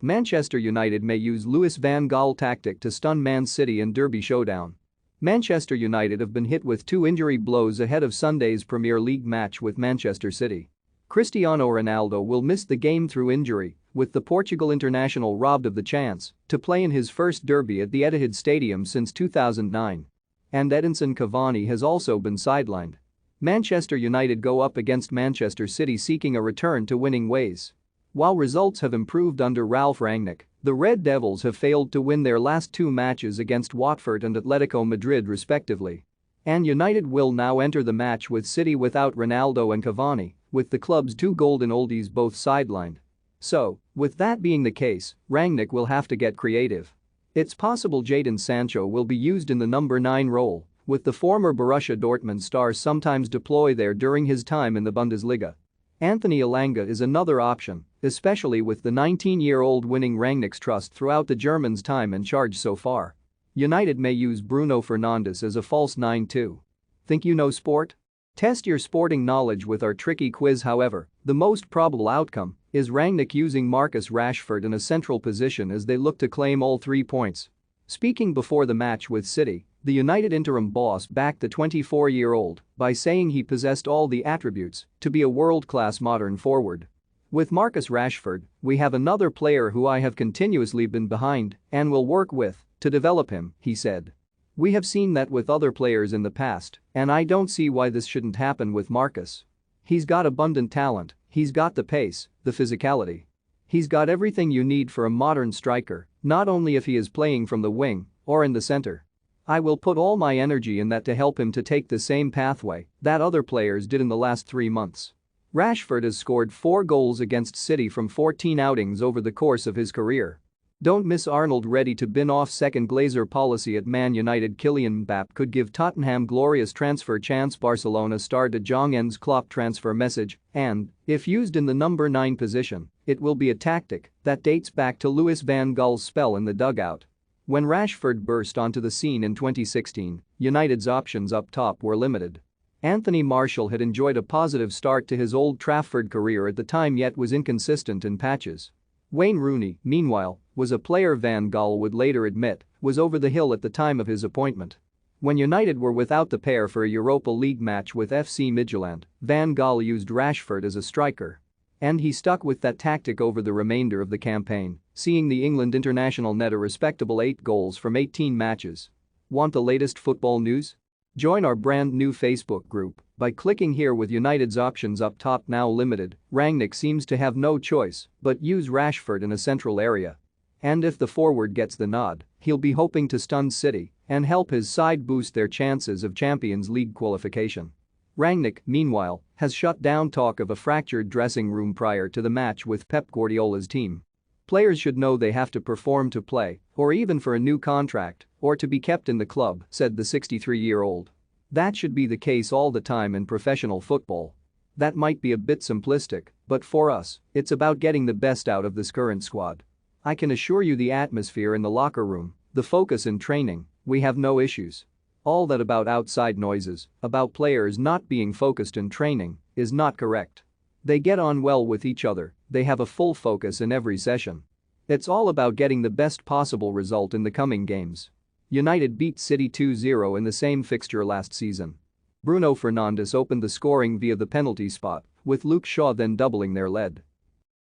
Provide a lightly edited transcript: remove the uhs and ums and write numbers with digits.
Manchester United may use Louis van Gaal tactic to stun Man City in Derby showdown. Manchester United have been hit with 2 injury blows ahead of Sunday's Premier League match with Manchester City. Cristiano Ronaldo will miss the game through injury, with the Portugal international robbed of the chance to play in his first derby at the Etihad Stadium since 2009. And Edinson Cavani has also been sidelined. Manchester United go up against Manchester City seeking a return to winning ways. While results have improved under Ralf Rangnick, the Red Devils have failed to win their last 2 matches against Watford and Atletico Madrid respectively. And United will now enter the match with City without Ronaldo and Cavani, with the club's 2 golden oldies both sidelined. So, with that being the case, Rangnick will have to get creative. It's possible Jadon Sancho will be used in the number 9 role, with the former Borussia Dortmund star sometimes deploy there during his time in the Bundesliga. Anthony Elanga is another option, especially with the 19-year-old winning Rangnick's trust throughout the German's time in charge so far. United may use Bruno Fernandes as a false 9 too. Think you know sport? Test your sporting knowledge with our tricky quiz. However, the most probable outcome is Rangnick using Marcus Rashford in a central position as they look to claim all 3 points. Speaking before the match with City, the United interim boss backed the 24-year-old by saying he possessed all the attributes to be a world-class modern forward. With Marcus Rashford, we have another player who I have continuously been behind and will work with to develop him, he said. We have seen that with other players in the past, and I don't see why this shouldn't happen with Marcus. He's got abundant talent, he's got the pace, the physicality. He's got everything you need for a modern striker, not only if he is playing from the wing or in the center. I will put all my energy in that to help him to take the same pathway that other players did in the last 3 months. Rashford has scored 4 goals against City from 14 outings over the course of his career. Don't miss Arnold ready to bin off second Glazer policy at Man United. Kylian Mbappe could give Tottenham glorious transfer chance. Barcelona star De Jong ends Klopp transfer message, and, if used in the number 9 position, it will be a tactic that dates back to Louis van Gaal's spell in the dugout. When Rashford burst onto the scene in 2016, United's options up top were limited. Anthony Martial had enjoyed a positive start to his Old Trafford career at the time yet was inconsistent in patches. Wayne Rooney, meanwhile, was a player Van Gaal would later admit was over the hill at the time of his appointment. When United were without the pair for a Europa League match with FC Midtjylland, Van Gaal used Rashford as a striker. And he stuck with that tactic over the remainder of the campaign, seeing the England international net a respectable 8 goals from 18 matches. Want the latest football news? Join our brand new Facebook group by clicking here. With United's options up top now limited, Rangnick seems to have no choice but use Rashford in a central area. And if the forward gets the nod, he'll be hoping to stun City and help his side boost their chances of Champions League qualification. Rangnick, meanwhile, has shut down talk of a fractured dressing room prior to the match with Pep Guardiola's team. Players should know they have to perform to play, or even for a new contract, or to be kept in the club, said the 63-year-old. That should be the case all the time in professional football. That might be a bit simplistic, but for us, it's about getting the best out of this current squad. I can assure you the atmosphere in the locker room, the focus in training, we have no issues. All that about outside noises, about players not being focused in training, is not correct. They get on well with each other, they have a full focus in every session. It's all about getting the best possible result in the coming games. United beat City 2-0 in the same fixture last season. Bruno Fernandes opened the scoring via the penalty spot, with Luke Shaw then doubling their lead.